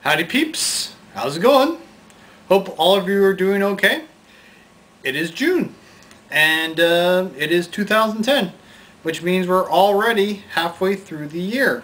Howdy peeps, how's it going? Hope all of you are doing okay. It is June and it is 2010, which means we're already halfway through the year.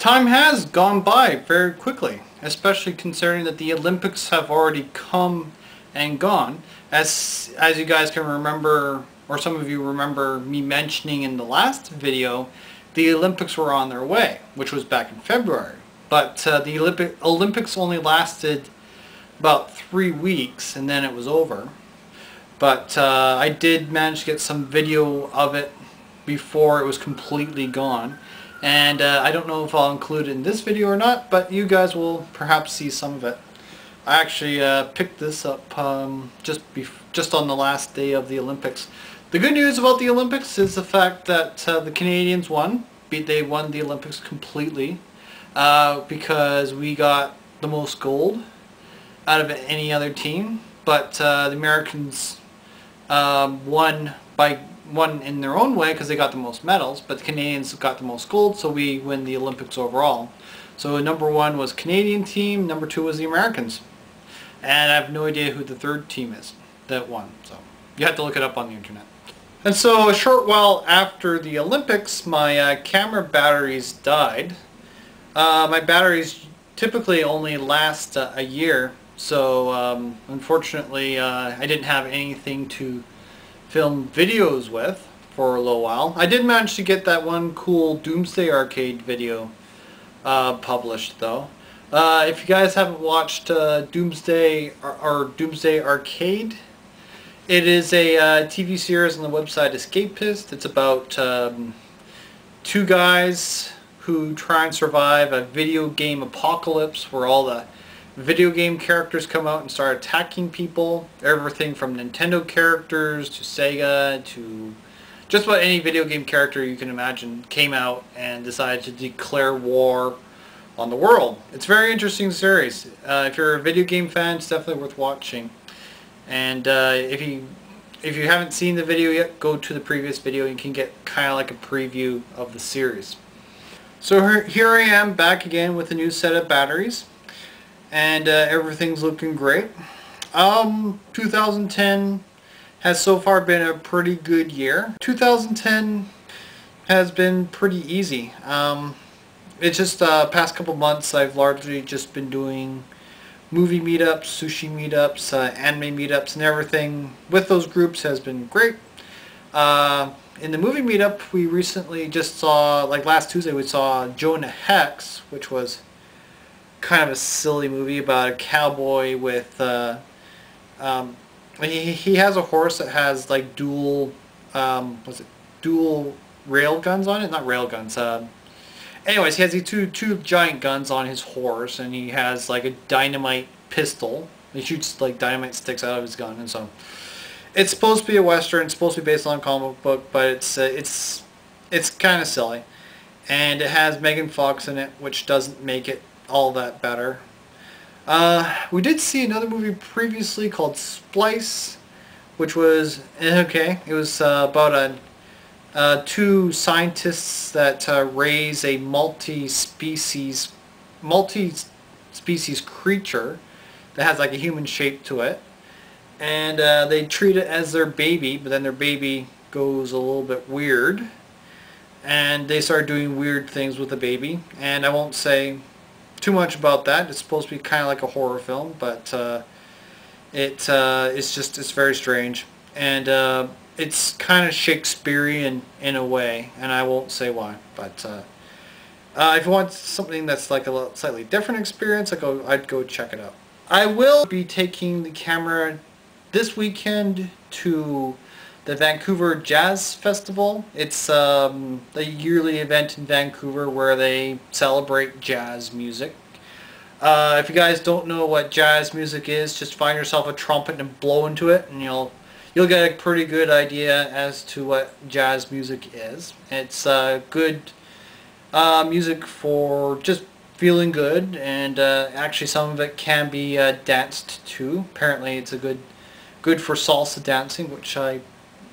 Time has gone by very quickly, especially considering that the Olympics have already come and gone. As you guys can remember, or some of you remember me mentioning in the last video, the Olympics were on their way, which was back in February. But the Olympics only lasted about 3 weeks and then it was over. But I did manage to get some video of it before it was completely gone. And I don't know if I'll include it in this video or not, but you guys will perhaps see some of it. I actually picked this up just on the last day of the Olympics. The good news about the Olympics is the fact that the Canadians won. They won the Olympics completely because we got the most gold out of any other team. But the Americans won in their own way because they got the most medals, but the Canadians got the most gold, so we win the Olympics overall. So number one was Canadian team, number two was the Americans. And I have no idea who the third team is that won, so you have to look it up on the internet. And so a short while after the Olympics, my camera batteries died. My batteries typically only last a year, so unfortunately I didn't have anything to film videos with for a little while. I did manage to get that one cool Doomsday Arcade video published though. If you guys haven't watched Doomsday Arcade, it is a TV series on the website Escapist. It's about two guys who try and survive a video game apocalypse where all the video game characters come out and start attacking people. Everything from Nintendo characters to Sega to just about any video game character you can imagine came out and decided to declare war on the world. It's a very interesting series. If you're a video game fan, it's definitely worth watching. And if you haven't seen the video yet, go to the previous video and you can get kind of like a preview of the series. So here I am back again with a new set of batteries. And everything's looking great. 2010 has so far been a pretty good year. 2010 has been pretty easy. It's just past couple months I've largely just been doing movie meetups, sushi meetups, anime meetups, and everything with those groups has been great. In the movie meetup we recently just saw, like last Tuesday we saw Jonah Hex, which was kind of a silly movie about a cowboy with he has a horse that has like dual dual rail guns on it, not rail guns, anyways, he has these two giant guns on his horse, and he has like a dynamite pistol. He shoots like dynamite sticks out of his gun, and so it's supposed to be a western. It's supposed to be based on a comic book, but it's kind of silly, and it has Megan Fox in it, which doesn't make it all that better. We did see another movie previously called Splice, which was okay. It was about two scientists that raise a multi-species creature that has like a human shape to it, and they treat it as their baby, but then their baby goes a little bit weird, and they start doing weird things with the baby, and I won't say too much about that. It's supposed to be kind of like a horror film, but it's very strange, and it's kind of Shakespearean in a way, and I won't say why. But if you want something that's like a slightly different experience, I'd go check it out. I will be taking the camera this weekend to the Vancouver Jazz Festival. It's a yearly event in Vancouver where they celebrate jazz music. If you guys don't know what jazz music is, just find yourself a trumpet and blow into it, and you'll get a pretty good idea as to what jazz music is. It's good music for just feeling good, and actually some of it can be danced to. Apparently it's good for salsa dancing, which I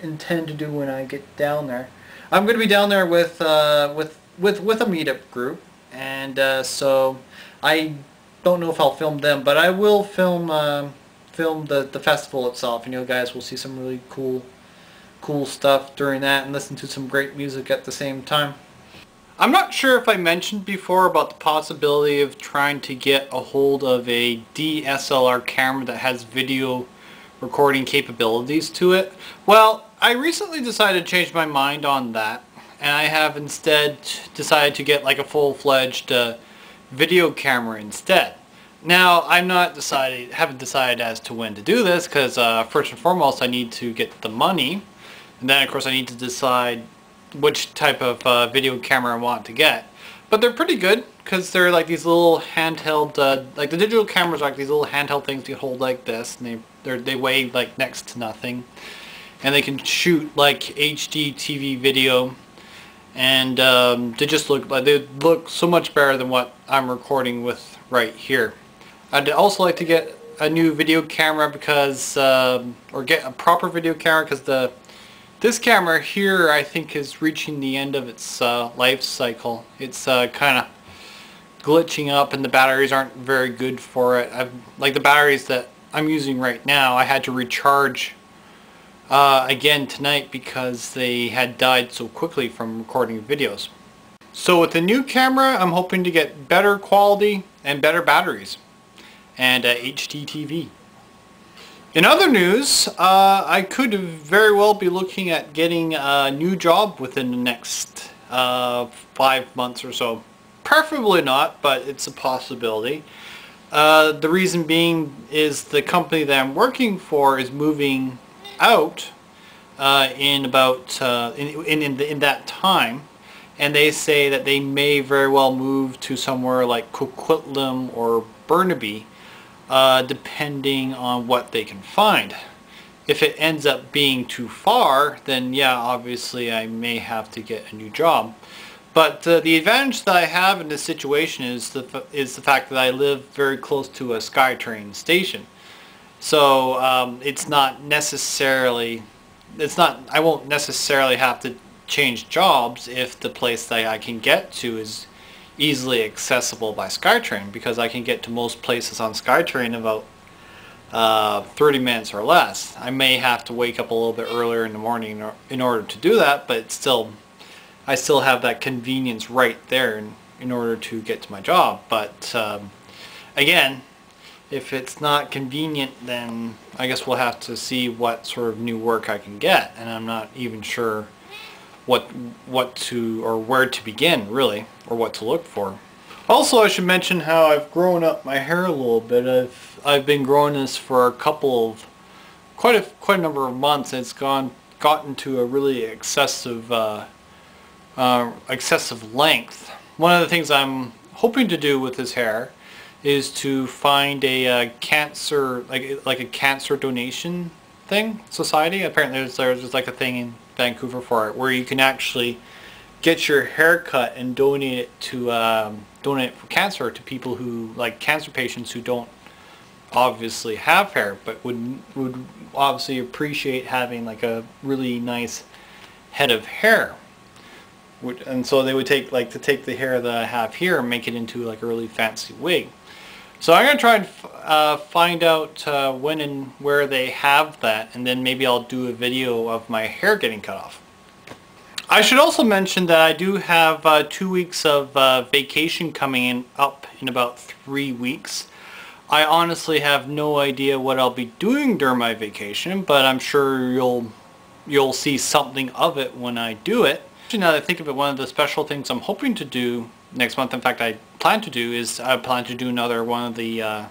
intend to do when I get down there. I'm going to be down there with a meetup group, and so I don't know if I'll film them, but I will film the festival itself, and you guys will see some really cool stuff during that and listen to some great music at the same time. I'm not sure if I mentioned before about the possibility of trying to get a hold of a DSLR camera that has video recording capabilities to it. Well, I recently decided to change my mind on that, and I have instead decided to get like a full-fledged video camera instead. Now, haven't decided as to when to do this, because first and foremost I need to get the money, and then of course I need to decide which type of video camera I want to get. But they're pretty good, because they're like these little handheld, like the digital cameras are like these little handheld things you hold like this, and they weigh like next to nothing, and they can shoot like HD TV video, and they look so much better than what I'm recording with right here. I'd also like to get a new video camera because, or get a proper video camera, because this camera here I think is reaching the end of its life cycle. It's kind of glitching up, and the batteries aren't very good for it. Like the batteries that I'm using right now, I had to recharge again tonight because they had died so quickly from recording videos. So with the new camera, I'm hoping to get better quality and better batteries and HD TV. In other news, I could very well be looking at getting a new job within the next 5 months or so. Preferably not, but it's a possibility. The reason being is the company that I'm working for is moving out in that time, and they say that they may very well move to somewhere like Coquitlam or Burnaby, depending on what they can find. If it ends up being too far, then yeah, obviously I may have to get a new job. But the advantage that I have in this situation is the fact that I live very close to a SkyTrain station. So I won't necessarily have to change jobs if the place that I can get to is easily accessible by SkyTrain, because I can get to most places on SkyTrain in about 30 minutes or less. I may have to wake up a little bit earlier in the morning in order to do that, but I still have that convenience right there in order to get to my job. But again, if it's not convenient, then I guess we'll have to see what sort of new work I can get, and I'm not even sure what to, or where to begin really, or what to look for. Also, I should mention how I've grown up my hair a little bit. I've been growing this for quite a number of months, and it's gotten to a really excessive length. One of the things I'm hoping to do with this hair is to find a cancer, like a cancer donation society. Apparently there's like a thing in Vancouver for it, where you can actually get your hair cut and donate it to donate for cancer to people who, like cancer patients who don't obviously have hair, but would obviously appreciate having like a really nice head of hair. And so they would take the hair that I have here and make it into like a really fancy wig. So I'm going to try and find out when and where they have that, and then maybe I'll do a video of my hair getting cut off. I should also mention that I do have 2 weeks of vacation coming up in about 3 weeks. I honestly have no idea what I'll be doing during my vacation, but I'm sure you'll see something of it when I do it. Actually, now that I think of it, one of the special things I'm hoping to do next month, in fact I plan to do another one of the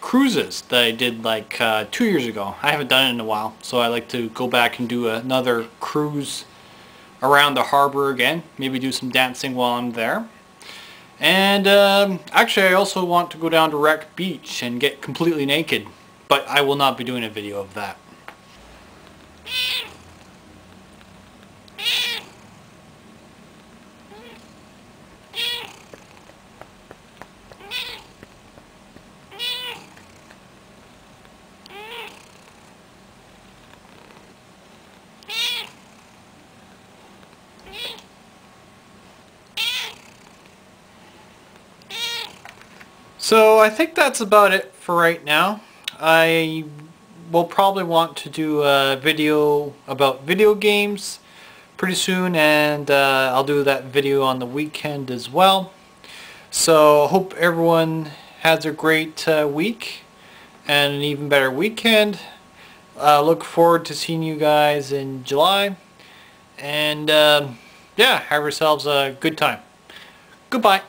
cruises that I did like 2 years ago. I haven't done it in a while, so I like to go back and do another cruise around the harbor again, maybe do some dancing while I'm there. And actually I also want to go down to Wreck Beach and get completely naked, but I will not be doing a video of that. So I think that's about it for right now. I will probably want to do a video about video games pretty soon, and I'll do that video on the weekend as well. So hope everyone has a great week and an even better weekend. Look forward to seeing you guys in July, and yeah, have yourselves a good time. Goodbye.